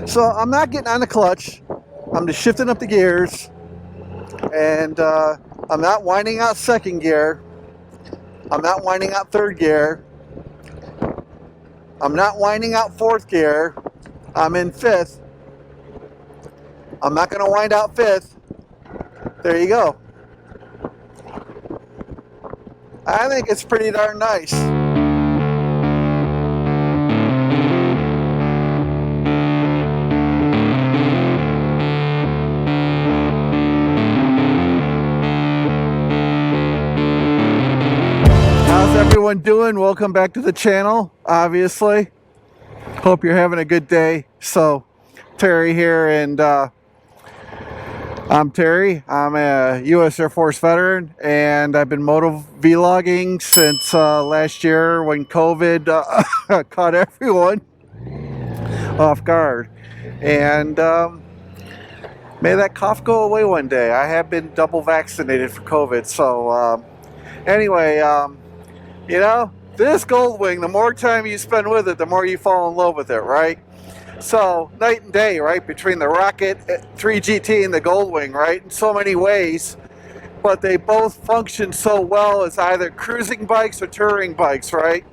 So I'm not getting on the clutch. I'm just shifting up the gears, and I'm not winding out second gear. I'm not winding out third gear. I'm not winding out fourth gear. I'm in fifth. I'm not going to wind out fifth. There you go. I think it's pretty darn nice. How's everyone doing? Welcome back to the channel, obviously. Hope you're having a good day. So, Terry here, and I'm Terry. I'm a U.S. Air Force veteran, and I've been moto vlogging since last year when COVID caught everyone off guard. And may that cough go away one day. I have been double vaccinated for COVID. So anyway, you know, this Goldwing, the more time you spend with it, the more you fall in love with it, right? So, night and day, right, between the Rocket 3GT and the Goldwing, right, in so many ways, but they both function so well as either cruising bikes or touring bikes, right?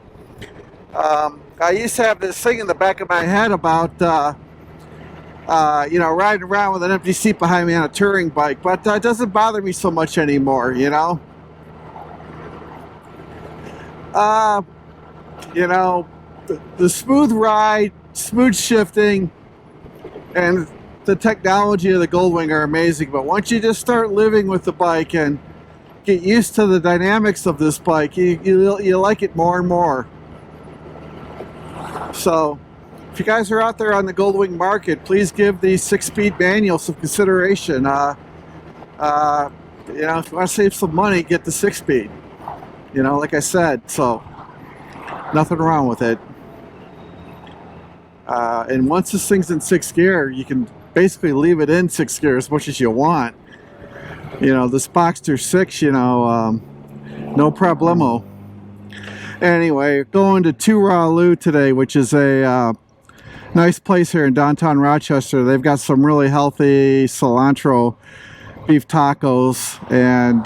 I used to have this thing in the back of my head about, you know, riding around with an empty seat behind me on a touring bike, but it doesn't bother me so much anymore, you know? You know, the smooth ride, smooth shifting, and the technology of the Goldwing are amazing, but once you just start living with the bike and get used to the dynamics of this bike, you like it more and more. So if you guys are out there on the Goldwing market, please give the 6-speed manual some consideration. You know, if you want to save some money, get the 6-speed, you know, like I said. So nothing wrong with it. And once this thing's in 6th gear, you can basically leave it in 6th gear as much as you want. You know, this Boxster 6, you know, no problemo. Anyway, going to Two Ralu today, which is a nice place here in downtown Rochester. They've got some really healthy cilantro beef tacos. And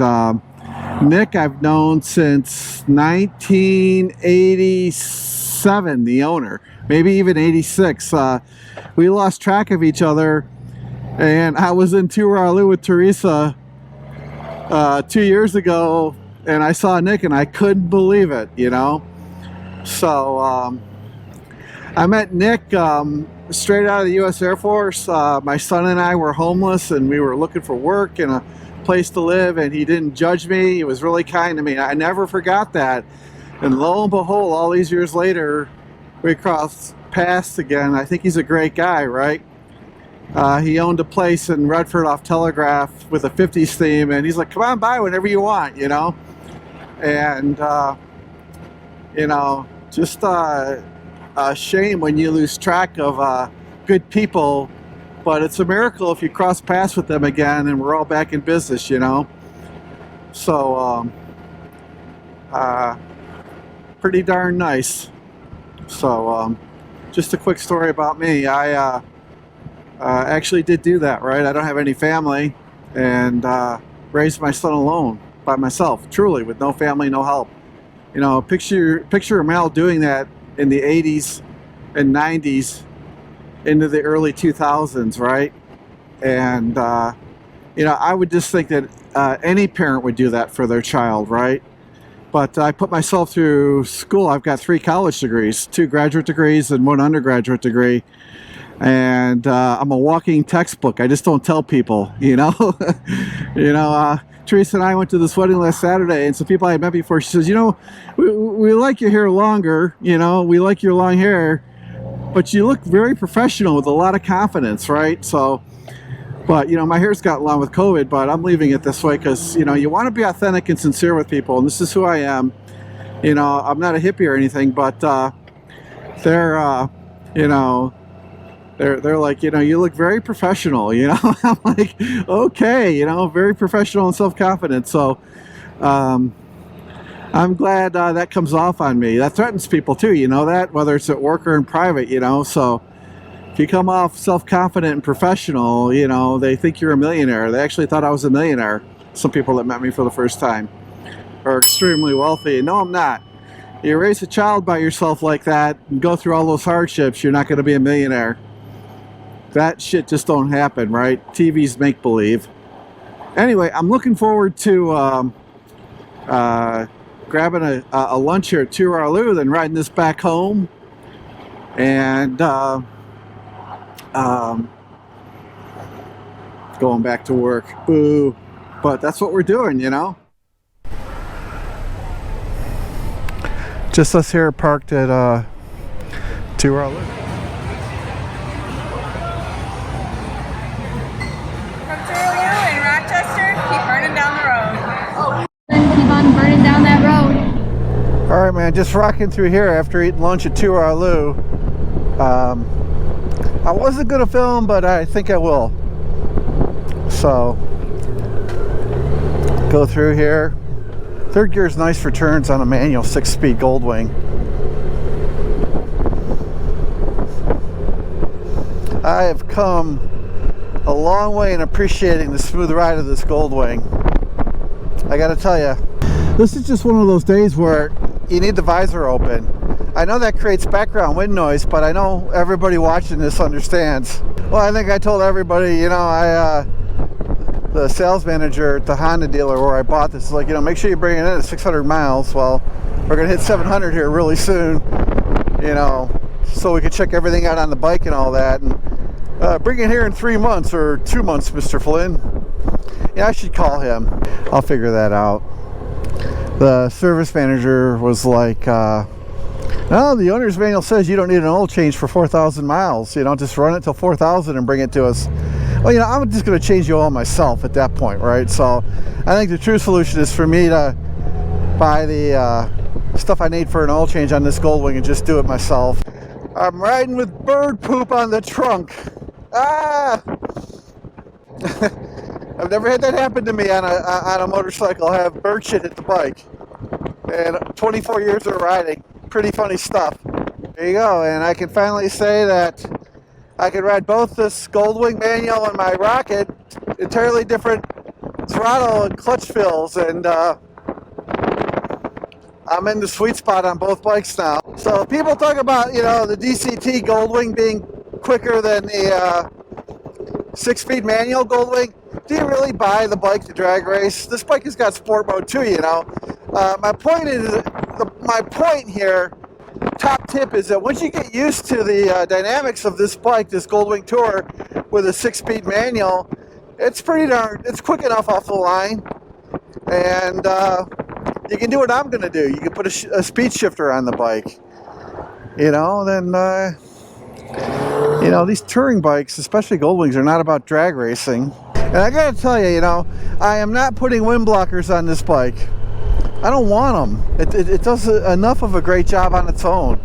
Nick I've known since 1987, the owner. Maybe even 86. We lost track of each other, and I was in Two Ralu with Teresa 2 years ago, and I saw Nick and I couldn't believe it, you know. So I met Nick straight out of the U.S. Air Force. My son and I were homeless, and we were looking for work and a place to live, and he didn't judge me. He was really kind to me. I never forgot that. And lo and behold, all these years later, we crossed paths again. I think he's a great guy, right? He owned a place in Redford off Telegraph with a 50s theme, and he's like, come on by whenever you want, you know? And, you know, just a shame when you lose track of good people, but it's a miracle if you cross paths with them again and we're all back in business, you know? So, pretty darn nice. So, just a quick story about me. I actually did do that, right? I don't have any family, and raised my son alone by myself, truly, with no family, no help. You know, picture a male doing that in the 80s and 90s into the early 2000s, right? And, you know, I would just think that any parent would do that for their child, right? But I put myself through school. I've got 3 college degrees, 2 graduate degrees and 1 undergraduate degree. And I'm a walking textbook. I just don't tell people, you know. You know, Teresa and I went to this wedding last Saturday, and some people I had met before, she says, you know, we like your hair longer, you know, we like your long hair, but you look very professional with a lot of confidence, right? So, but, you know, my hair's gotten long with COVID, but I'm leaving it this way because, you know, you want to be authentic and sincere with people, and this is who I am. You know, I'm not a hippie or anything, but they're, you know, they're like, you know, you look very professional, you know. I'm like, okay, you know, very professional and self-confident. So I'm glad that comes off on me. That threatens people too, you know that, whether it's at work or in private, you know. So If you come off self-confident and professional, you know, they think you're a millionaire. They actually thought I was a millionaire. Some people that met me for the first time are extremely wealthy. No, I'm not. You raise a child by yourself like that and go through all those hardships, you're not going to be a millionaire. That shit just don't happen, right? TV's make-believe. Anyway, I'm looking forward to grabbing a lunch here at Tuvalu, then riding this back home, and going back to work. Boo. But that's what we're doing, you know? Just us here parked at Tuvalu. From Tuvalu in Rochester, keep burning down the road. Keep on burning down that road. All right, man, just rocking through here after eating lunch at Tuvalu. I wasn't gonna film, but I think I will. So, go through here. Third gear is nice for turns on a manual 6-speed Goldwing. I have come a long way in appreciating the smooth ride of this Goldwing. I gotta tell you, this is just one of those days where you need the visor open. I know that creates background wind noise, but I know everybody watching this understands. Well, I think I told everybody, you know, the sales manager at the Honda dealer where I bought this is like, you know, make sure you bring it in at 600 miles. Well, we're gonna hit 700 here really soon, you know, so we can check everything out on the bike and all that, and bring it here in 3 months or 2 months, Mr. Flynn. Yeah, I should call him. I'll figure that out. The service manager was like, no, the owner's manual says you don't need an oil change for 4,000 miles. You know, just run it till 4,000 and bring it to us. Well, you know, I'm just going to change the oil myself at that point, right? So I think the true solution is for me to buy the stuff I need for an oil change on this Goldwing and just do it myself. I'm riding with bird poop on the trunk. Ah! I've never had that happen to me on a motorcycle. I have bird shit at the bike. And 24 years of riding. Pretty funny stuff. There you go, and I can finally say that I can ride both this Goldwing manual and my Rocket, entirely different throttle and clutch fills, and I'm in the sweet spot on both bikes now. So people talk about, you know, the DCT Goldwing being quicker than the 6-speed manual Goldwing. Do you really buy the bike to drag race? This bike has got sport mode too, you know. My point here, top tip, is that once you get used to the dynamics of this bike, this Goldwing Tour with a 6-speed manual, it's quick enough off the line, and you can do what I'm gonna do. You can put a speed shifter on the bike, you know. Then you know, these touring bikes, especially Goldwings, are not about drag racing. And I gotta tell you, you know, I am not putting wind blockers on this bike. I don't want them. It does enough of a great job on its own.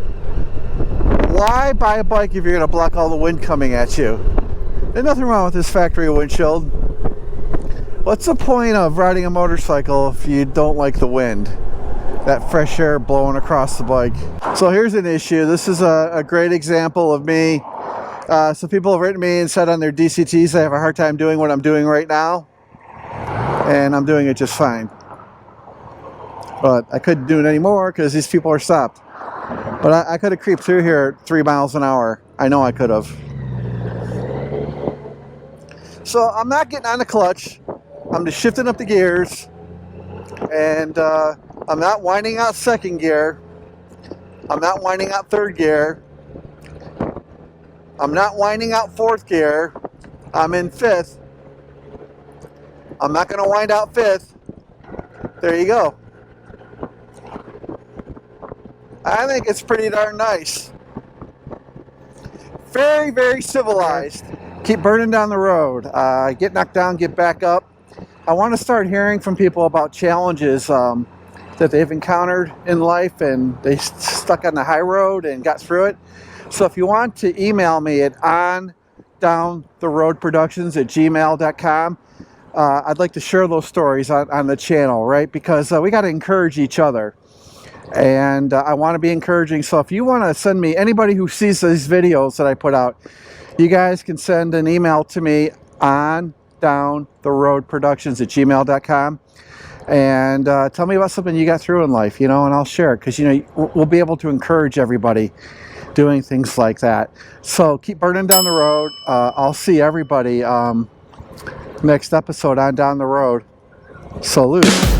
Why buy a bike if you're going to block all the wind coming at you? There's nothing wrong with this factory windshield. What's the point of riding a motorcycle if you don't like the wind? That fresh air blowing across the bike. So here's an issue. This is a great example of me. Some people have written me and said on their DCTs they have a hard time doing what I'm doing right now. And I'm doing it just fine. But I couldn't do it anymore because these people are stopped. But I could have creeped through here at 3 miles an hour. I know I could have. So I'm not getting on the clutch. I'm just shifting up the gears. And I'm not winding out second gear. I'm not winding out third gear. I'm not winding out fourth gear. I'm in fifth. I'm not going to wind out fifth. There you go. I think it's pretty darn nice. Very, very civilized. Keep burning down the road. Get knocked down, get back up. I want to start hearing from people about challenges that they've encountered in life and they stuck on the high road and got through it. So if you want to email me at ondowntheroadproductions@gmail.com, I'd like to share those stories on the channel, right? Because we got to encourage each other. And I want to be encouraging. So if you want to send me, anybody who sees these videos that I put out, You guys can send an email to me on downtheroadproductions@gmail.com and tell me about something you got through in life, and I'll share it, because we'll be able to encourage everybody doing things like that. So keep burning down the road. I'll see everybody next episode on Down the Road. Salute.